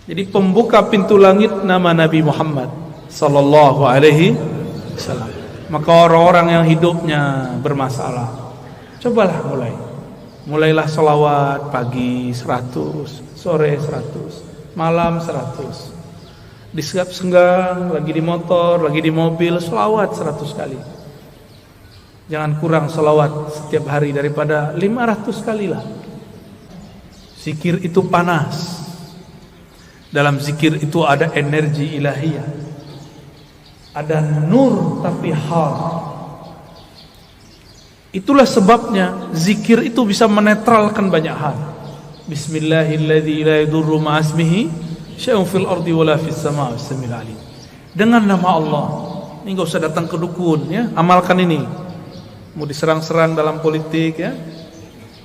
Jadi pembuka pintu langit nama Nabi Muhammad sallallahu alaihi wasallam. Maka orang-orang yang hidupnya bermasalah, cobalah mulailah salawat pagi 100, sore 100, malam 100. Di senggang, lagi di motor, lagi di mobil, salawat 100 kali. Jangan kurang salawat setiap hari daripada 500 kali lah. Zikir itu panas. Dalam zikir itu ada energi ilahiyah, ada nur tapi har. Itulah sebabnya zikir itu bisa menetralkan banyak hal. Bismillahilladzi la yadurru ma'asmihi syai'un fil ardi wala fis sama'i was-sami'ul 'alim. Dengan nama Allah. Ini enggak usah datang ke dukun ya, amalkan ini. Mau diserang-serang dalam politik ya,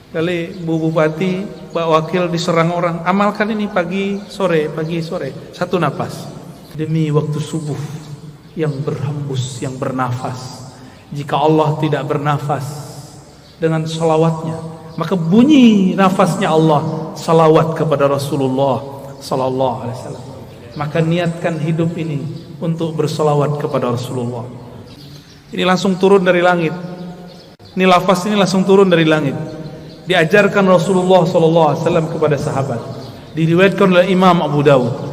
kali Bu Bupati, Pak Wakil diserang orang, amalkan ini pagi sore, satu napas. Demi waktu subuh yang berhembus, yang bernafas. Jika Allah tidak bernafas dengan salawatnya, maka bunyi nafasnya Allah, salawat kepada Rasulullah sallallahu alaihi wasallam. Maka niatkan hidup ini untuk bersalawat kepada Rasulullah. Ini langsung turun dari langit. Ini lafaz ini langsung turun dari langit. Diajarkan Rasulullah SAW kepada sahabat. Diriwayatkan oleh Imam Abu Dawud.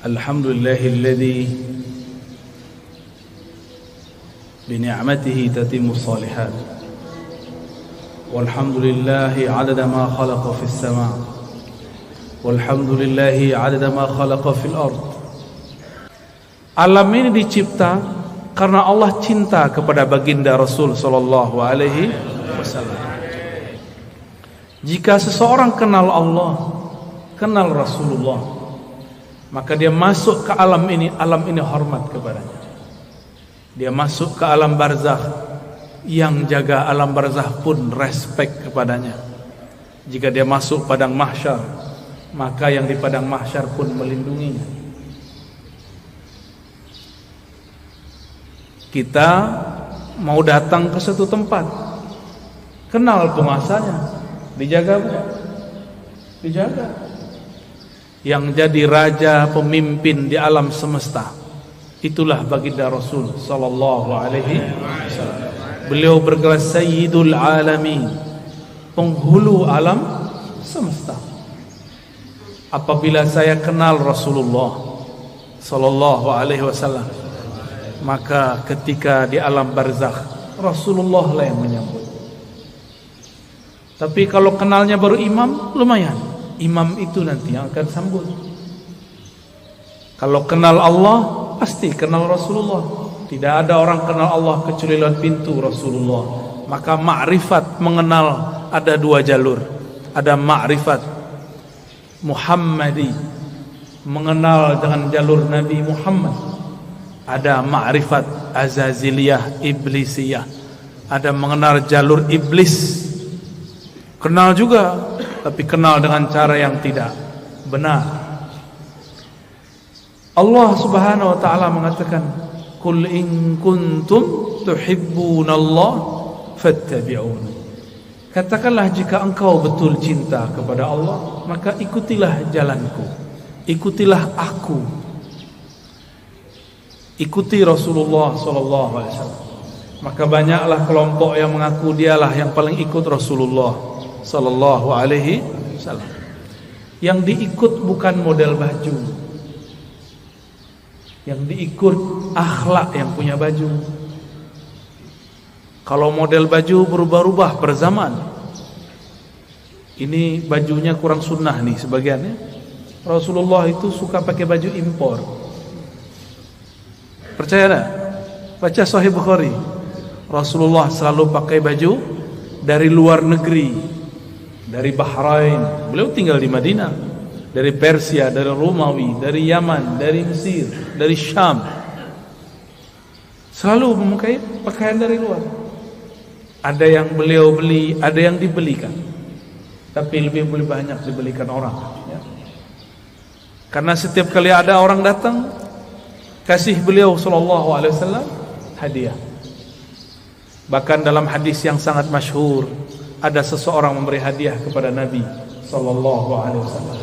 Alhamdulillahilladzi bi ni'matihi tatimmu shalihat. Walhamdulillahi 'adada ma khalaqa fis sama'. Walhamdulillahi 'adada ma khalaqa fil ard. Alam ini dicipta karena Allah cinta kepada baginda Rasul sallallahu alaihi wasallam. Jika seseorang kenal Allah, kenal Rasulullah, maka dia masuk ke alam ini hormat kepadanya. Dia masuk ke alam barzakh, yang jaga alam barzakh pun respect kepadanya. Jika dia masuk padang mahsyar, maka yang di padang mahsyar pun melindunginya. Kita mau datang ke suatu tempat, kenal penguasanya, dijaga bukan? Dijaga. Yang jadi raja pemimpin di alam semesta, itulah baginda Rasul sallallahu alaihi wasallam. Beliau bergelar Sayyidul Alamin, penghulu alam semesta. Apabila saya kenal Rasulullah sallallahu alaihi wasallam, maka ketika di alam barzakh Rasulullah lah yang menyambut. Tapi kalau kenalnya baru imam, lumayan. Imam itu nanti yang akan sambut. Kalau kenal Allah, pasti kenal Rasulullah. Tidak ada orang kenal Allah kecuali lewat pintu Rasulullah. Maka ma'rifat mengenal ada dua jalur. Ada ma'rifat Muhammadi, mengenal dengan jalur Nabi Muhammad. Ada ma'rifat Azaziliyah, Iblisiyah. Ada mengenal jalur iblis. Kenal juga, tapi kenal dengan cara yang tidak benar. Allah Subhanahu wa taala mengatakan, "Qul in kuntum tuhibbunallah fattabi'uni." Katakanlah jika engkau betul cinta kepada Allah, maka ikutilah jalanku. Ikutilah aku. Ikuti Rasulullah sallallahu alaihi wasallam. Maka banyaklah kelompok yang mengaku dialah yang paling ikut Rasulullah sallallahu alaihi wasallam. Yang diikut bukan model baju, yang diikut akhlak yang punya baju. Kalau model baju berubah-ubah per zaman. Ini bajunya kurang sunnah nih sebagiannya. Rasulullah itu suka pakai baju impor. Percaya tak? Baca Sahih Bukhari. Rasulullah selalu pakai baju dari luar negeri, dari Bahrain. Beliau tinggal di Madinah. Dari Persia, dari Romawi, dari Yaman, dari Mesir, dari Syam. Selalu memakai pakaian dari luar. Ada yang beliau beli, ada yang dibelikan. Tapi lebih banyak dibelikan orang ya. Karena setiap kali ada orang datang, kasih beliau sallallahu alaihi wasallam hadiah. Bahkan dalam hadis yang sangat masyhur, ada seseorang memberi hadiah kepada Nabi sallallahu alaihi wasallam.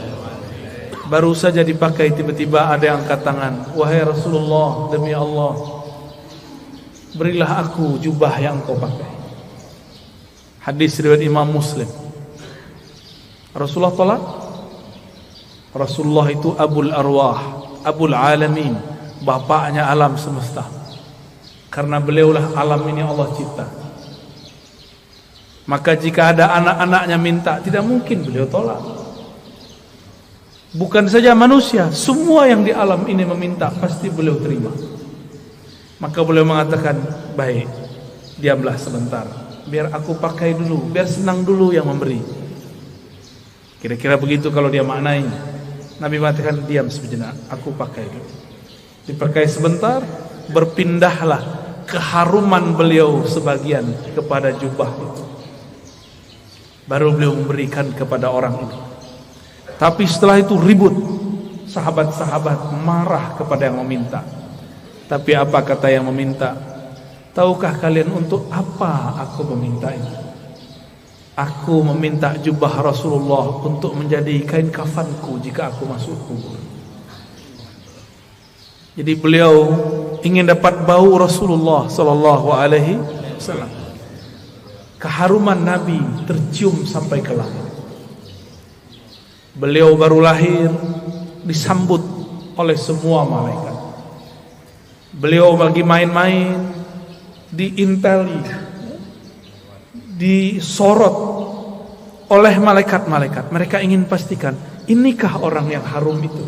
Baru saja dipakai, tiba-tiba ada yang angkat tangan, "Wahai Rasulullah, demi Allah, berilah aku jubah yang kau pakai." Hadis riwayat Imam Muslim. Rasulullah tolak. Rasulullah itu Abul Arwah, Abul Alamin, bapaknya alam semesta. Karena beliaulah alam ini Allah cipta. Maka jika ada anak-anaknya minta, tidak mungkin beliau tolak. Bukan saja manusia, semua yang di alam ini meminta, pasti beliau terima. Maka beliau mengatakan, baik, diamlah sebentar, biar aku pakai dulu, biar senang dulu yang memberi. Kira-kira begitu kalau dia maknai. Nabi mengatakan, diam sejenak, aku pakai dulu. Dipakai sebentar, berpindahlah keharuman beliau sebagian kepada jubah itu. Baru beliau memberikan kepada orang ini. Tapi setelah itu ribut, sahabat-sahabat marah kepada yang meminta. Tapi apa kata yang meminta? Tahukah kalian untuk apa aku meminta ini? Aku meminta jubah Rasulullah untuk menjadi kain kafanku jika aku masuk kubur. Jadi beliau ingin dapat bau Rasulullah sallallahu alaihi wasallam. Keharuman Nabi tercium sampai ke langit. Beliau baru lahir, disambut oleh semua malaikat. Beliau lagi main-main, diinteli, disorot oleh malaikat-malaikat. Mereka ingin pastikan, inikah orang yang harum itu?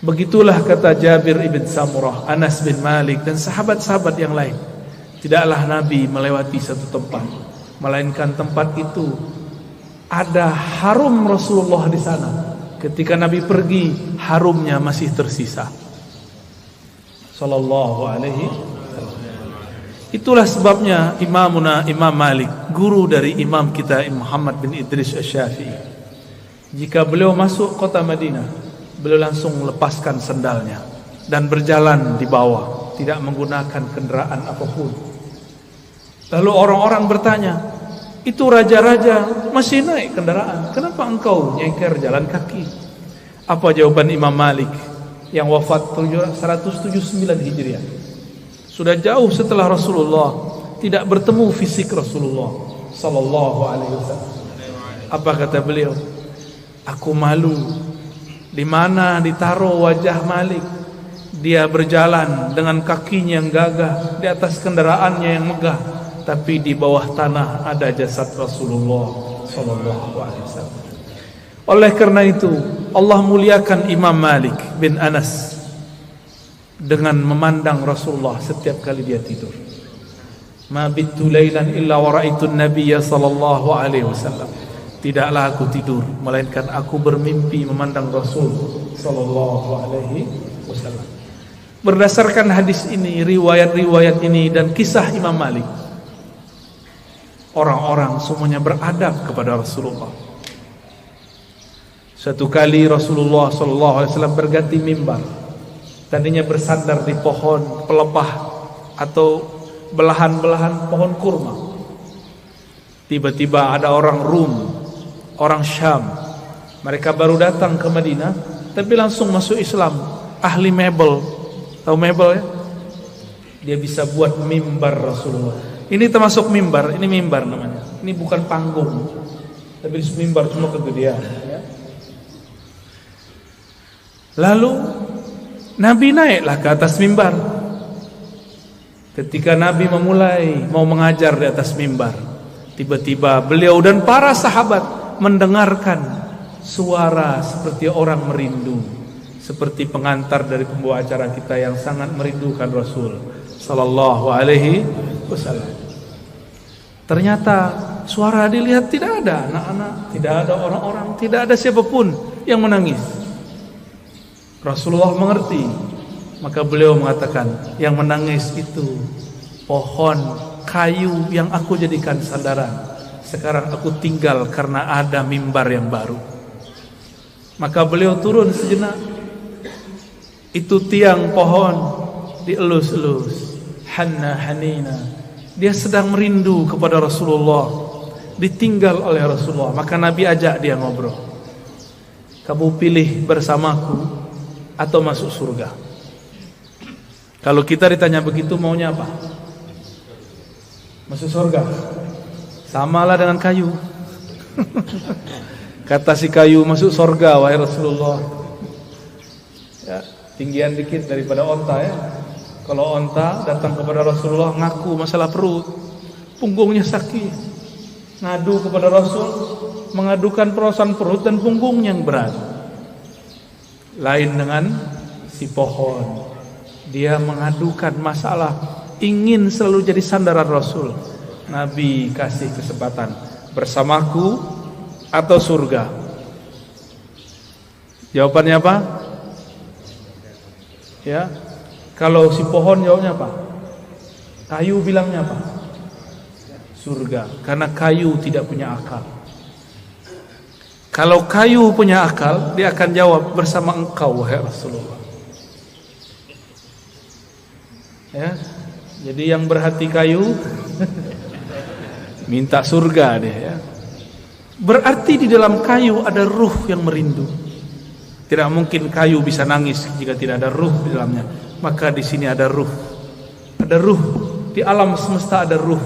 Begitulah kata Jabir ibn Samurah, Anas bin Malik, dan sahabat-sahabat yang lain. Tidaklah Nabi melewati satu tempat, melainkan tempat itu ada harum Rasulullah di sana. Ketika Nabi pergi, harumnya masih tersisa. Sallallahu alaihi wasallam. Itulah sebabnya Imamuna Imam Malik, guru dari imam kita Muhammad bin Idris Asy-Syafi'i, jika beliau masuk kota Madinah, beliau langsung lepaskan sendalnya dan berjalan di bawah, tidak menggunakan kendaraan apapun. Lalu orang-orang bertanya, itu raja-raja masih naik kendaraan, kenapa engkau nyeker jalan kaki? Apa jawaban Imam Malik yang wafat 179 Hijriah? Sudah jauh setelah Rasulullah, tidak bertemu fisik Rasulullah sallallahu alaihi wasallam. Apa kata beliau? Aku malu di mana ditaruh wajah Malik. Dia berjalan dengan kakinya yang gagah di atas kendaraannya yang megah, tapi di bawah tanah ada jasad Rasulullah sallallahu alaihi wasallam. Oleh karena itu, Allah muliakan Imam Malik bin Anas dengan memandang Rasulullah setiap kali dia tidur. Ma bittu lailan illa wa ra'aitu an-nabiyya sallallahu alaihi wasallam. Tidaklah aku tidur melainkan aku bermimpi memandang Rasul sallallahu alaihi wasallam. Berdasarkan hadis ini, riwayat-riwayat ini dan kisah Imam Malik, orang-orang semuanya beradab kepada Rasulullah. Satu kali Rasulullah sallallahu alaihi wasallam berganti mimbar. Tadinya bersandar di pohon pelepah atau belahan-belahan pohon kurma. Tiba-tiba ada orang Rum, orang Syam. Mereka baru datang ke Madinah, tapi langsung masuk Islam. Ahli mebel, tahu mebel ya? Dia bisa buat mimbar Rasulullah. Ini termasuk mimbar, ini mimbar namanya. Ini bukan panggung, tapi mimbar cuma kegedean. Ya. Lalu Nabi naiklah ke atas mimbar. Ketika Nabi memulai mau mengajar di atas mimbar, tiba-tiba beliau dan para sahabat mendengarkan suara seperti orang merindu, seperti pengantar dari pembawa acara kita yang sangat merindukan Rasul sallallahu alaihi wasallam. Ternyata suara dilihat tidak ada anak-anak, tidak ada orang-orang, tidak ada siapapun yang menangis. Rasulullah mengerti, maka beliau mengatakan, yang menangis itu pohon kayu yang aku jadikan sandaran. Sekarang aku tinggal karena ada mimbar yang baru. Maka beliau turun sejenak. Itu tiang pohon dielus-elus, hanna hanina. Dia sedang merindu kepada Rasulullah, ditinggal oleh Rasulullah. Maka Nabi ajak dia ngobrol. Kamu pilih bersamaku atau masuk surga? Kalau kita ditanya begitu, maunya apa? Masuk surga. Samalah dengan kayu. Kata si kayu, masuk surga wahai Rasulullah. Ya, tinggian dikit daripada onta ya. Kalau onta datang kepada Rasulullah ngaku masalah perut, punggungnya sakit, ngadu kepada Rasul, mengadukan perasaan perut dan punggungnya yang berat. Lain dengan si pohon, dia mengadukan masalah, ingin selalu jadi sandaran Rasul. Nabi kasih kesempatan, bersamaku atau surga? Jawabannya apa? Ya, kalau si pohon jawabnya apa? Kayu bilangnya apa? Surga, karena kayu tidak punya akal. Kalau kayu punya akal, dia akan jawab bersama engkau wahai Rasulullah. Ya, jadi yang berhati kayu minta surga deh ya. Berarti di dalam kayu ada ruh yang merindu. Tidak mungkin kayu bisa nangis jika tidak ada ruh di dalamnya. Maka di sini ada ruh. Ada ruh. Di alam semesta ada ruh.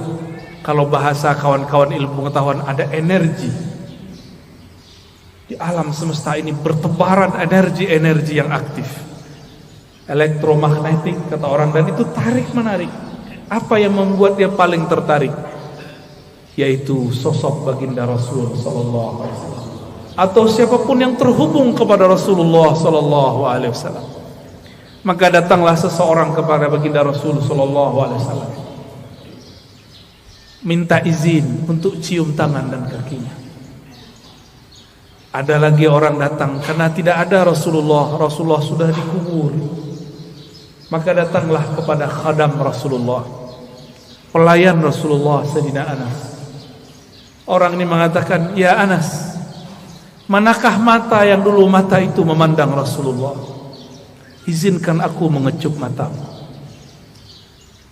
Kalau bahasa kawan-kawan ilmu pengetahuan, ada energi. Di alam semesta ini bertebaran energi-energi yang aktif. Elektromagnetik kata orang, dan itu tarik menarik. Apa yang membuat dia paling tertarik? Yaitu sosok baginda Rasul sallallahu alaihi wasallam, atau siapapun yang terhubung kepada Rasulullah sallallahu alaihi wasallam. Maka datanglah seseorang kepada baginda Rasul sallallahu alaihi wasallam, minta izin untuk cium tangan dan kakinya. Ada lagi orang datang karena tidak ada Rasulullah, Rasulullah sudah dikubur. Maka datanglah kepada khadam Rasulullah, pelayan Rasulullah, Sayyidina Anas. Orang ini mengatakan, ya Anas, manakah mata yang dulu mata itu memandang Rasulullah? Izinkan aku mengecup matamu.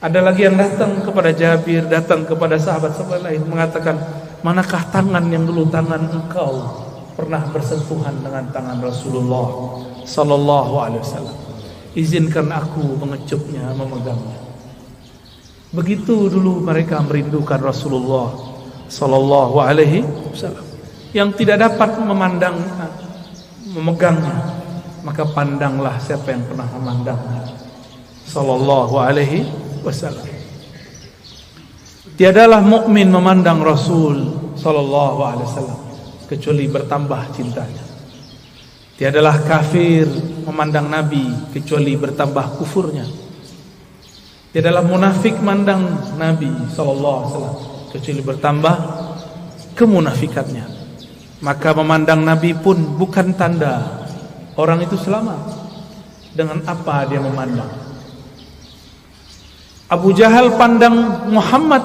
Ada lagi yang datang kepada Jabir, datang kepada sahabat-sahabat lain, mengatakan, manakah tangan yang dulu tangan engkau pernah bersentuhan dengan tangan Rasulullah sallallahu alaihi wasallam? Izinkan aku mengecupnya, memegangnya. Begitu dulu mereka merindukan Rasulullah sallallahu alaihi wasallam, yang tidak dapat memandang, memegangnya. Maka pandanglah siapa yang pernah memandangnya, sallallahu alaihi wasallam. Tiadalah mukmin memandang Rasul sallallahu alaihi wasallam kecuali bertambah cintanya. Tiadalah kafir memandang Nabi kecuali bertambah kufurnya. Tiadalah munafik memandang Nabi sallallahu alaihi wasallam kecuali bertambah kemunafikannya. Maka memandang Nabi pun bukan tanda orang itu selamat. Dengan apa dia memandang? Abu Jahal pandang Muhammad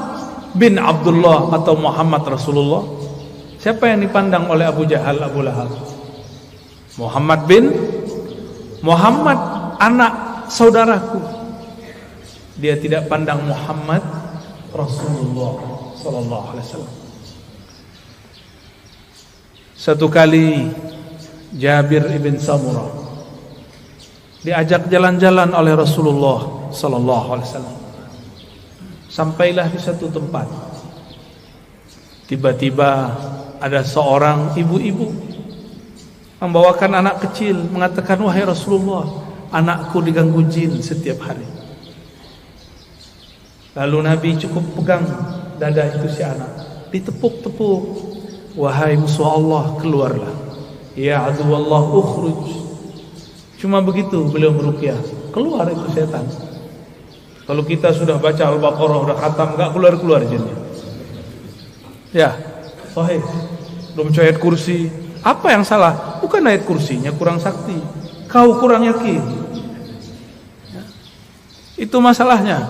bin Abdullah atau Muhammad Rasulullah. Siapa yang dipandang oleh Abu Jahal, Abu Lahab? Muhammad bin Muhammad, anak saudaraku. Dia tidak pandang Muhammad Rasulullah sallallahu alaihi wasallam. Satu kali Jabir ibn Samurah diajak jalan-jalan oleh Rasulullah sallallahu alaihi wasallam. Sampailah di satu tempat. Tiba-tiba ada seorang ibu-ibu membawakan anak kecil, mengatakan, wahai Rasulullah, anakku diganggu jin setiap hari. Lalu Nabi cukup pegang dada itu si anak, ditepuk-tepuk. Wahai musuh Allah, keluarlah. Ya aduwallah ukhruj. Cuma begitu beliau meruqyah, keluar itu setan. Kalau kita sudah baca Al-Baqarah, udah khatam, gak keluar-keluar jinnya. Ya, sahih. Belum baca ayat kursi. Apa yang salah? Bukan ayat kursinya kurang sakti, kau kurang yakin. Itu masalahnya.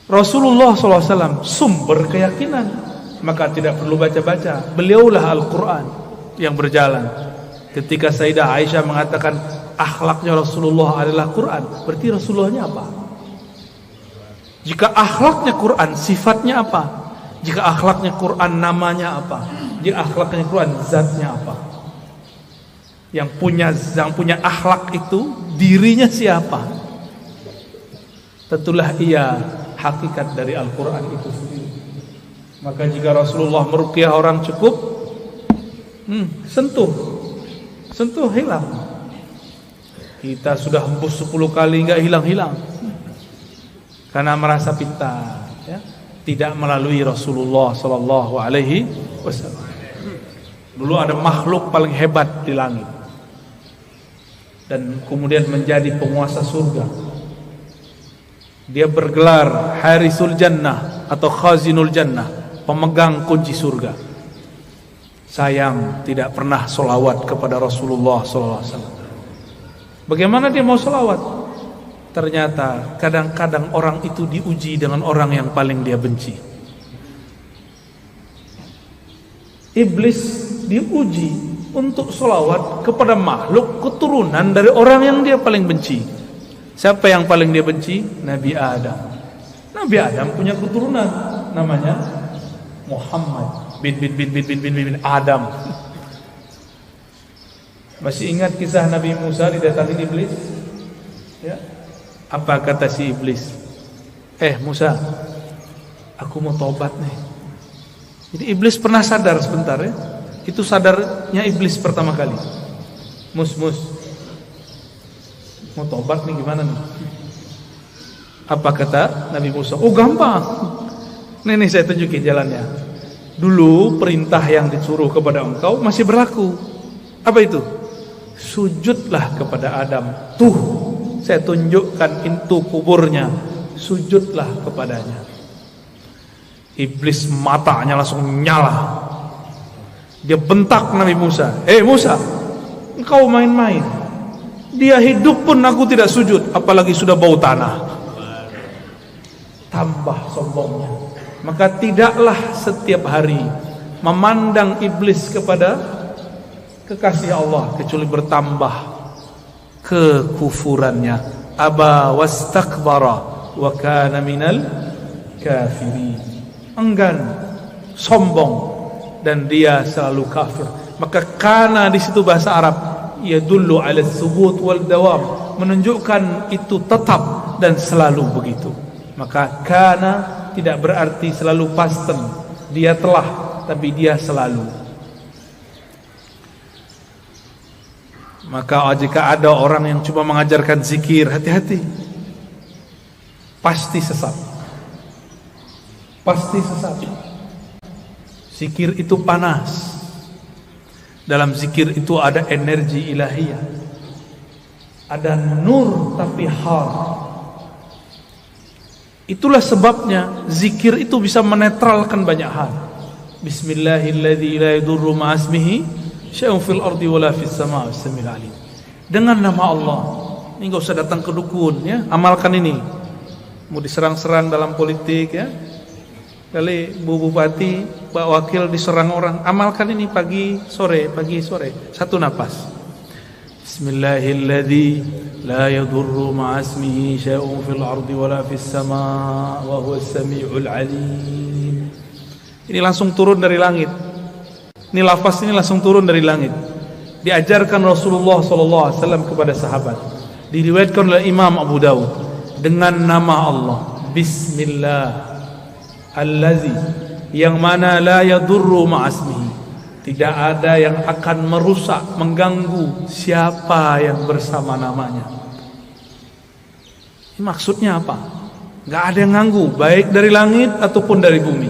Rasulullah SAW sumber keyakinan, maka tidak perlu baca-baca. Beliaulah Al-Quran. yang berjalan. Ketika Sayyidah Aisyah mengatakan akhlaknya Rasulullah adalah Quran, berarti Rasulullahnya apa? Jika akhlaknya Quran, sifatnya apa? Jika akhlaknya Quran, namanya apa? Jika akhlaknya Quran, zatnya apa? Yang punya akhlak itu dirinya siapa? Tentulah ia hakikat dari Al-Quran itu sendiri. Maka jika Rasulullah meruqyah orang cukup sentuh hilang. Kita sudah hembus 10 kali enggak hilang-hilang, karena merasa pintar, ya? Tidak melalui Rasulullah sallallahu alaihi wasallam. Dulu ada makhluk paling hebat di langit dan kemudian menjadi penguasa surga. Dia bergelar Harisul Jannah atau Khazinul Jannah, pemegang kunci surga. Sayang tidak pernah solawat kepada Rasulullah sallallahu alaihi wasallam. Bagaimana dia mau solawat? Ternyata kadang-kadang orang itu diuji dengan orang yang paling dia benci. Iblis diuji untuk solawat kepada makhluk keturunan dari orang yang dia paling benci. Siapa yang paling dia benci? Nabi Adam. Nabi Adam punya keturunan namanya Muhammad bin Adam. Masih ingat kisah Nabi Musa didatangi iblis? Ya. Apa kata si iblis? Musa, aku mau tobat nih. Jadi iblis pernah sadar sebentar, ya. Itu sadarnya iblis pertama kali. Mus, mau tobat nih gimana nih? Apa kata Nabi Musa? Oh gampang. Nih saya tunjukin jalannya. Dulu perintah yang disuruh kepada engkau masih berlaku. Apa itu? Sujudlah kepada Adam. Tuh, saya tunjukkan pintu kuburnya, sujudlah kepadanya. Iblis matanya langsung nyala. Dia bentak Nabi Musa. Musa, engkau main-main. Dia hidup pun aku tidak sujud, apalagi sudah bau tanah. Tambah sombongnya. Maka tidaklah setiap hari memandang iblis kepada kekasih Allah, kecuali bertambah kekufurannya. Aba wastakbara wa kana minal kafirin. Enggan, sombong, dan dia selalu kafir. Maka kana di situ bahasa Arab yadullu ala tsubut wal dawam, menunjukkan itu tetap dan selalu begitu. Maka kana tidak berarti selalu pasten, dia telah, tapi dia selalu. Maka jika ada orang yang cuma mengajarkan zikir, hati-hati, pasti sesat. Pasti sesat. Zikir itu panas. Dalam zikir itu ada energi ilahiyah, ada nur tapi har. Itulah sebabnya zikir itu bisa menetralkan banyak hal. Bismillahilladzi la yadurru ma'asmihi syai'un fil ardi wala fis sama' was-sami'ul 'alim. Dengan nama Allah. Ini enggak usah datang ke dukun, ya. Amalkan ini. Mau diserang-serang dalam politik, ya. Kali Bu Bupati, Pak Wakil diserang orang, amalkan ini pagi sore. Satu napas. Bismillahilladzi la yadurru ma'asmihi syai'un fil ardi wala fis sama' wa huwas sami'ul 'alim. Ini langsung turun dari langit. Ini lafaz ini langsung turun dari langit. Diajarkan Rasulullah SAW kepada sahabat. Diriwayatkan oleh Imam Abu Dawud. Dengan nama Allah, Bismillah, Allazi, yang mana la yadurru ma'asmihi, tidak ada yang akan merusak, mengganggu siapa yang bersama namanya. Ini maksudnya apa? Gak ada yang ganggu, baik dari langit ataupun dari bumi.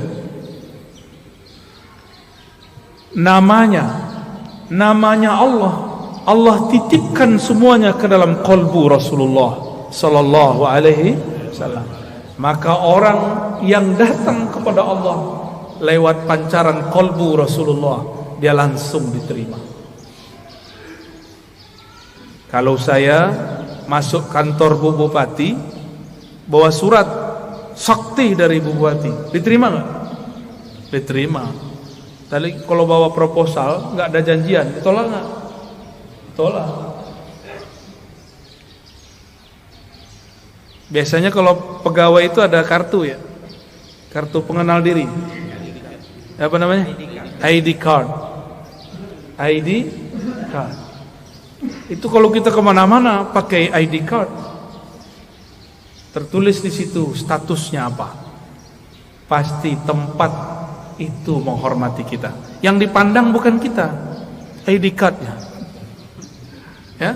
Namanya Allah titipkan semuanya ke dalam qalbu Rasulullah sallallahu alaihi wasallam. Maka orang yang datang kepada Allah lewat pancaran qalbu Rasulullah, dia langsung diterima. Kalau saya masuk kantor Bu Bupati, bawa surat sakti dari Bu Bupati, diterima nggak? Diterima. Tadi kalau bawa proposal nggak ada janjian, ditolak nggak? Tolak. Biasanya kalau pegawai itu ada kartu ya, kartu pengenal diri. Apa namanya? ID card. ID card. Itu kalau kita kemana-mana pakai ID card. Tertulis di situ statusnya apa. Pasti tempat itu menghormati kita. Yang dipandang bukan kita, ID cardnya. Ya,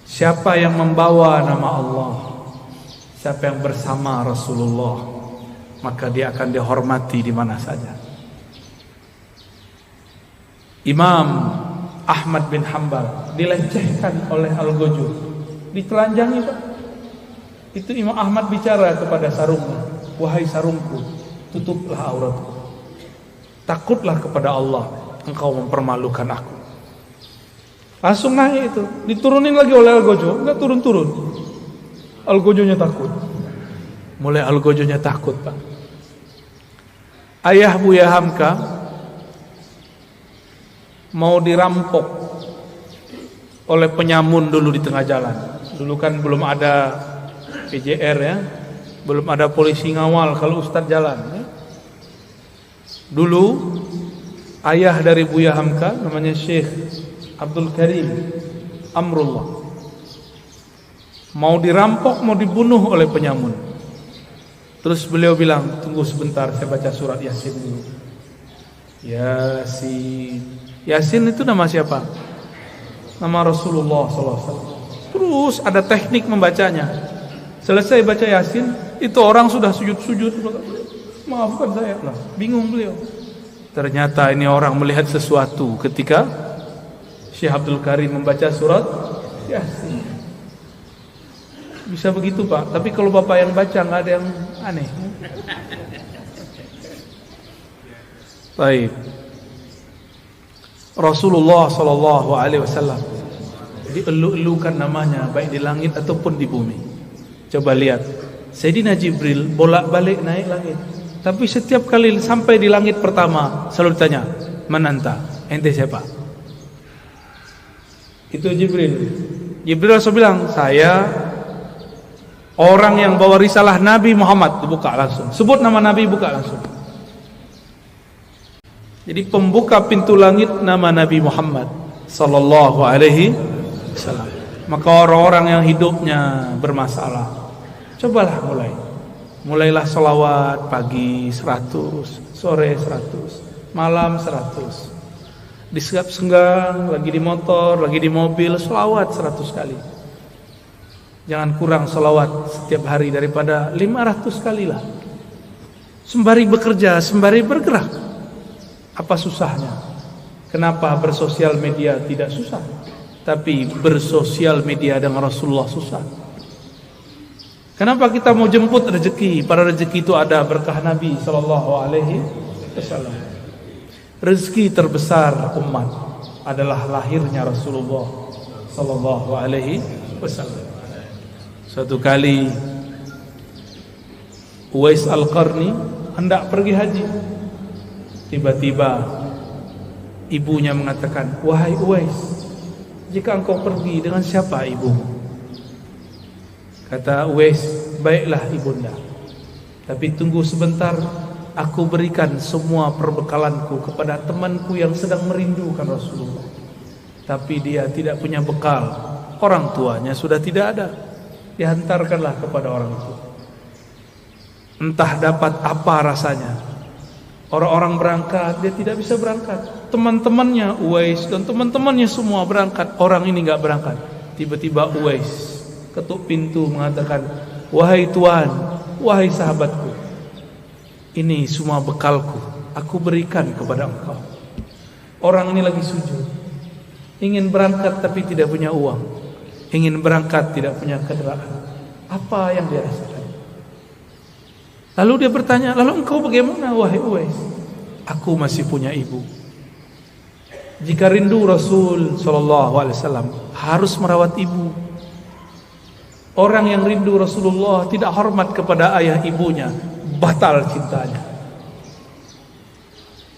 siapa yang membawa nama Allah, siapa yang bersama Rasulullah, maka dia akan dihormati di mana saja. Imam Ahmad bin Hanbal dilecehkan oleh Al-Ghajjur, ditelanjangi Pak. Itu Imam Ahmad bicara kepada sarungnya, wahai sarungku, tutuplah auratku. Takutlah kepada Allah, engkau mempermalukan aku. Langsung naik itu, diturunin lagi oleh Al-Ghajjur, enggak turun-turun. Al-Ghajjurnya takut. Mulai Al-Ghajjurnya takut Pak. Ayah Buya Hamka mau dirampok oleh penyamun dulu di tengah jalan. Dulu kan belum ada PJR ya, belum ada polisi ngawal kalau Ustadz jalan ya. Dulu ayah dari Buya Hamka namanya Syekh Abdul Karim Amrullah mau dirampok, mau dibunuh oleh penyamun. Terus beliau bilang, tunggu sebentar, saya baca surat Yasin dulu. Yasin. Yasin itu nama siapa? Nama Rasulullah SAW. Terus ada teknik membacanya. Selesai baca Yasin, itu orang sudah sujud-sujud. Maafkan saya. Nah, bingung beliau. Ternyata ini orang melihat sesuatu ketika Syekh Abdul Karim membaca surat Yasin. Bisa begitu Pak, tapi kalau Bapak yang baca nggak ada yang aneh. Baik. Rasulullah sallallahu alaihi wasallam dielu-elukan namanya baik di langit ataupun di bumi. Coba lihat, Sayyidina Jibril bolak-balik naik langit. Tapi setiap kali sampai di langit pertama selalu ditanya, "Man anta?" Ente siapa? Itu Jibril. Jibril langsung bilang, "Saya orang yang bawa risalah Nabi Muhammad." Dibuka langsung. Sebut nama Nabi, buka langsung. Jadi pembuka pintu langit nama Nabi Muhammad sallallahu alaihi wasallam. Maka orang-orang yang hidupnya bermasalah, cobalah mulailah selawat pagi 100, sore 100, malam 100. Di senggang, lagi di motor, lagi di mobil, selawat 100 kali. Jangan kurang selawat setiap hari daripada 500 kali lah. Sembari bekerja, sembari bergerak. Apa susahnya? Kenapa bersosial media tidak susah? Tapi bersosial media dengan Rasulullah susah. Kenapa kita mau jemput rezeki? Pada rezeki itu ada berkah Nabi sallallahu alaihi wasallam. Rezeki terbesar umat adalah lahirnya Rasulullah sallallahu alaihi wasallam. Suatu kali Uwais Al-Qarni hendak pergi haji. Tiba-tiba ibunya mengatakan, "Wahai Uwais, jika engkau pergi, dengan siapa ibumu?" Kata Uwais, "Baiklah ibunda, tapi tunggu sebentar, aku berikan semua perbekalanku kepada temanku yang sedang merindukan Rasulullah. Tapi dia tidak punya bekal, orang tuanya sudah tidak ada." Dihantarkanlah kepada orang itu. Entah dapat apa rasanya. Orang-orang berangkat, dia tidak bisa berangkat. Teman-temannya Uwais dan teman-temannya semua berangkat, orang ini enggak berangkat. Tiba-tiba Uwais ketuk pintu mengatakan, "Wahai Tuan, wahai sahabatku, ini semua bekalku, aku berikan kepada engkau." Orang ini lagi sujud, ingin berangkat tapi tidak punya uang, ingin berangkat tidak punya kendaraan. Apa yang dia rasakan? Lalu dia bertanya, "Lalu engkau bagaimana wahai Uwais?" "Aku masih punya ibu. Jika rindu Rasul sallallahu alaihi wasallam harus merawat ibu. Orang yang rindu Rasulullah tidak hormat kepada ayah ibunya, batal cintanya."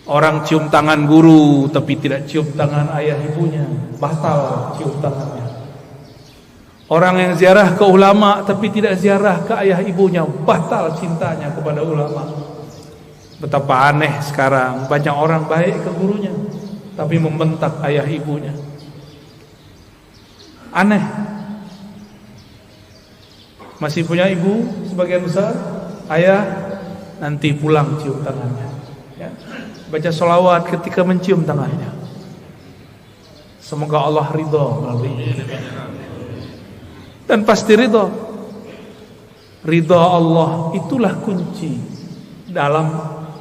Orang cium tangan guru tapi tidak cium tangan ayah ibunya, batal cium tangannya. Orang yang ziarah ke ulama tapi tidak ziarah ke ayah ibunya, batal cintanya kepada ulama. Betapa aneh sekarang, banyak orang baik ke gurunya tapi membentak ayah ibunya. Aneh. Masih punya ibu sebagian besar, ayah nanti pulang cium tangannya, ya. Baca sholawat ketika mencium tangannya. Semoga Allah ridha melalui itu. Dan pasti ridha. Ridha Allah itulah kunci dalam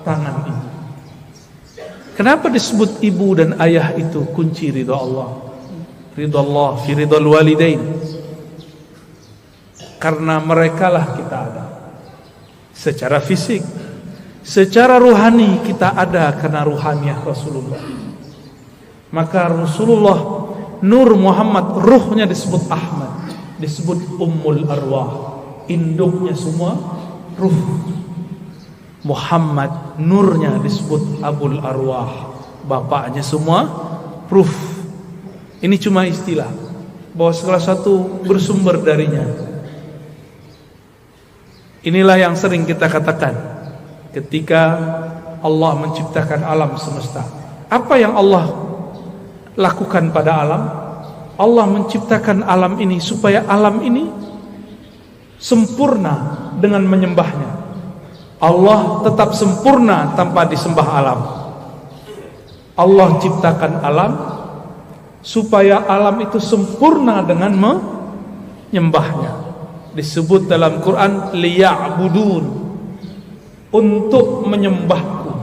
tangan ini. Kenapa disebut ibu dan ayah itu kunci ridha Allah? Ridha Allah fi ridhal walidain. Karena merekalah kita ada secara fisik, secara ruhani kita ada karena ruhaniah Rasulullah. Maka Rasulullah Nur Muhammad, ruhnya disebut Ahmad, disebut Ummul Arwah, induknya semua ruh. Muhammad, nurnya disebut Abul Arwah, bapaknya semua ruh. Ini cuma istilah bahwa segala satu bersumber darinya. Inilah yang sering kita katakan ketika Allah menciptakan alam semesta. Apa yang Allah lakukan pada alam? Allah menciptakan alam ini supaya alam ini sempurna dengan menyembahnya. Allah tetap sempurna tanpa disembah alam. Allah ciptakan alam supaya alam itu sempurna dengan menyembahnya. Disebut dalam Quran liya'budun, untuk menyembahku.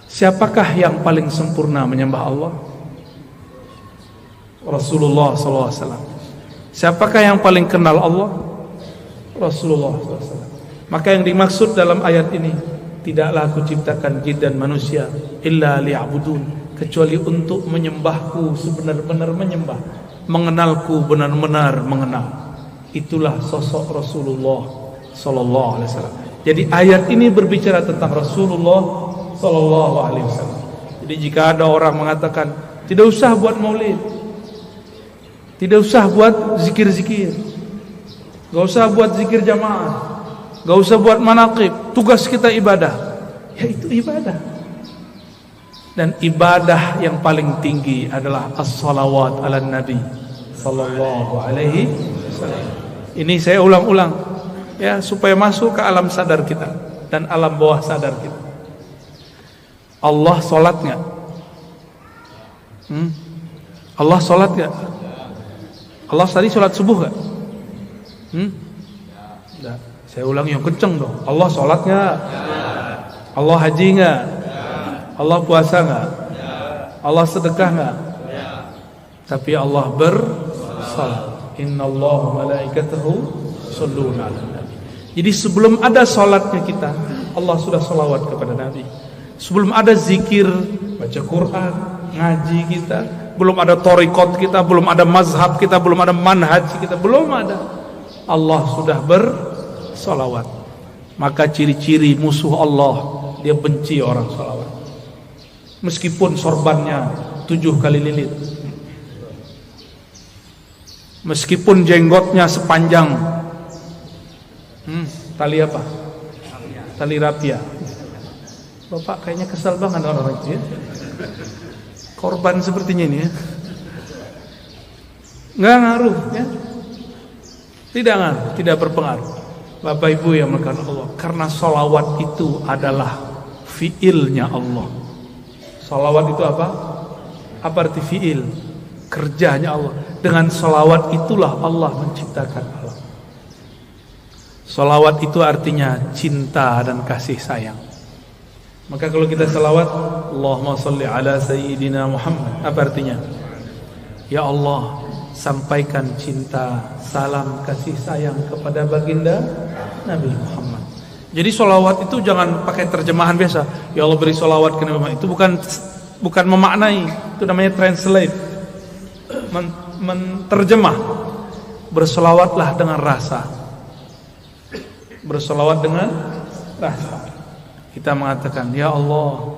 Siapakah yang paling sempurna menyembah Allah? Rasulullah SAW. Siapakah yang paling kenal Allah? Rasulullah SAW. Maka yang dimaksud dalam ayat ini, tidaklah aku ciptakan jin dan manusia illa liya'budun, kecuali untuk menyembahku sebenar-benar menyembah, mengenalku benar-benar mengenal. Itulah sosok Rasulullah sallallahu alaihi wasallam. Jadi ayat ini berbicara tentang Rasulullah sallallahu alaihi wasallam. Jadi jika ada orang mengatakan tidak usah buat maulid, tidak usah buat zikir-zikir, gak usah buat zikir jamaah, gak usah buat manaqib, tugas kita ibadah, ya itu ibadah. Dan ibadah yang paling tinggi adalah as-salawat ala nabi sallallahu alaihi wasallam. Ini saya ulang-ulang ya, supaya masuk ke alam sadar kita dan alam bawah sadar kita. Allah sholat nggak? Allah sholat nggak? Allah tadi sholat subuh nggak? Nggak. Saya ulang yang kenceng dong. Allah sholat nggak? Allah haji nggak? Allah puasa nggak? Allah sedekah nggak? Tapi Allah bersalat. Innallaha malaikatahu shalluna 'alan nabi. Jadi sebelum ada salatnya kita, Allah sudah salawat kepada Nabi. Sebelum ada zikir, baca Quran, ngaji kita, belum ada thariqat kita, belum ada mazhab kita, belum ada manhaj kita, belum ada, Allah sudah bersalawat. Maka ciri-ciri musuh Allah, dia benci orang salawat. Meskipun sorbannya 7 kali lilit, meskipun jenggotnya sepanjang tali apa? Tali rapia. Bapak kayaknya kesal banget orang itu ya. Korban sepertinya ini ya. Nggak ngaruh ya. Tidak berpengaruh. Bapak Ibu yang melakukan Allah, karena salawat itu adalah fiilnya Allah. Salawat itu apa? Apa arti fiil? Kerjanya Allah. Dengan salawat itulah Allah menciptakan alam. Salawat itu artinya cinta dan kasih sayang. Maka kalau kita salawat, Allahumma salli ala sayyidina Muhammad, apa artinya? Ya Allah, sampaikan cinta, salam, kasih sayang kepada baginda Nabi Muhammad. Jadi salawat itu jangan pakai terjemahan biasa. Ya Allah beri salawat ke Nabi Muhammad. Itu bukan memaknai, itu namanya translate, menterjemah. Berselawatlah dengan rasa. Berselawat dengan rasa. kita mengatakan, ya Allah,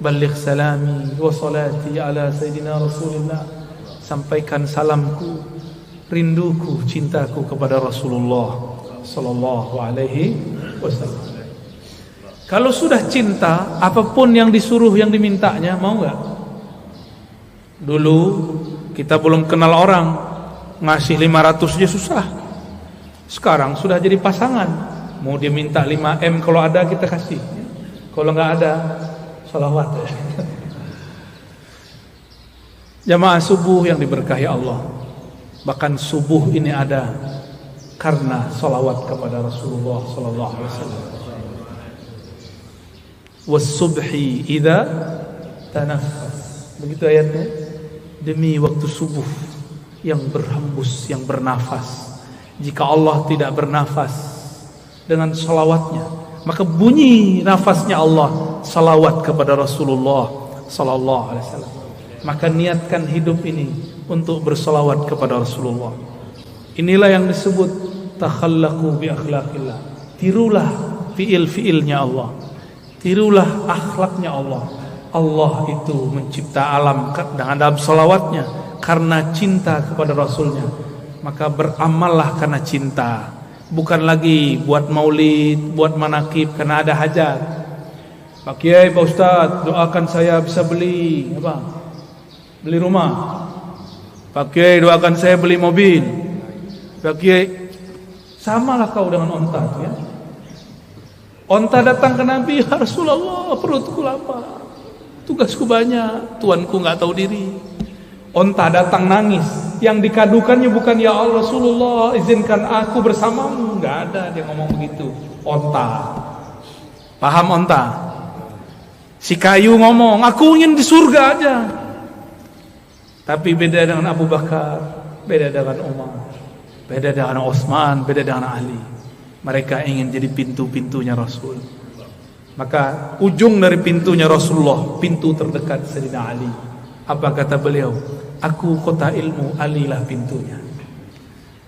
baligh salami wa salati ala Sayyidina Rasulullah. Sampaikan salamku, rinduku, cintaku kepada Rasulullah sallallahu alaihi wasallam. Kalau sudah cinta, apapun yang disuruh, yang dimintanya, mau nggak? Dulu kita belum kenal orang, ngasih 500 aja susah. Sekarang sudah jadi pasangan, mau dia minta 5M, kalau ada kita kasih, kalau nggak ada salawat. Jamaah subuh yang diberkahi Allah, bahkan subuh ini ada karena salawat kepada Rasulullah sallallahu alaihi wasallam. Was-subhi idza tanaffas. Begitu ayatnya. Demi waktu subuh yang berhembus, yang bernafas. Jika Allah tidak bernafas dengan salawatnya, maka bunyi nafasnya Allah salawat kepada Rasulullah sallallahu alaihi wasallam. Maka niatkan hidup ini untuk bersalawat kepada Rasulullah. Inilah yang disebut takhallaqu bi akhlaqillah. Tirulah fiil-fiilnya Allah. Tirulah akhlaknya Allah. Allah itu mencipta alam dalam salawatnya karena cinta kepada Rasulnya. Maka beramallah karena cinta, bukan lagi buat maulid, buat manakib karena ada hajat. Pak Kiai, Pak Ustadz, doakan saya bisa beli apa? Beli rumah. Pak Kiai, doakan saya beli mobil. Pak Kiai, samalah kau dengan onta, ya. Onta datang ke Nabi, ya Rasulullah, perutku lapar, tugasku banyak, tuanku nggak tahu diri. Onta datang nangis, yang dikadukannya bukan ya Allah Rasulullah, izinkan aku bersamamu, nggak ada dia ngomong begitu. Onta, paham onta? Si kayu ngomong, aku ingin di surga aja. Tapi beda dengan Abu Bakar, beda dengan Umar, beda dengan Utsman, beda dengan Ali. Mereka ingin jadi pintu-pintunya Rasul. Maka ujung dari pintunya Rasulullah, pintu terdekat Sayyidina Ali. Apa kata beliau? Aku kota ilmu, Ali lah pintunya.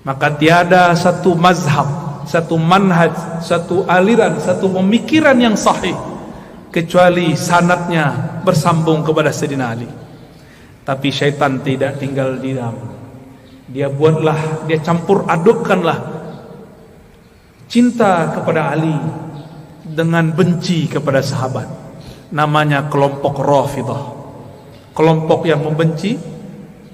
Maka tiada satu mazhab, satu manhaj, satu aliran, satu pemikiran yang sahih kecuali sanadnya bersambung kepada Sayyidina Ali. Tapi syaitan tidak tinggal diam. Dia buatlah, dia campur adukkanlah cinta kepada Ali dengan benci kepada sahabat. Namanya kelompok Rafidhah, kelompok yang membenci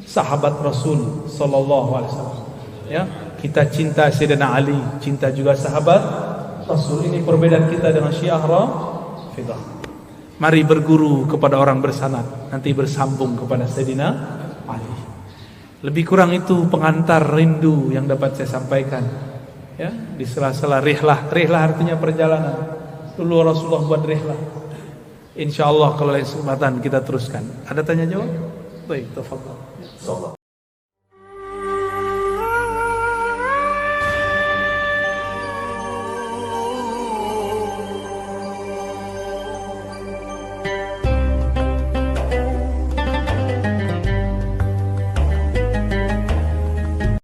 sahabat Rasul sallallahu alaihi wasallam. Ya, kita cinta Sayyidina Ali, cinta juga sahabat Rasul. Ini perbedaan kita dengan Syiah Rafidhah. Mari berguru kepada orang bersanad, nanti bersambung kepada Sayyidina Ali. Lebih kurang itu pengantar rindu yang dapat saya sampaikan. Ya, di sela-sela rihlah. Rihlah artinya perjalanan. Dulu Rasulullah buat rihlah. Insyaallah kalau lain kesempatan kita teruskan. Ada tanya jawab? Baik, tafadhal.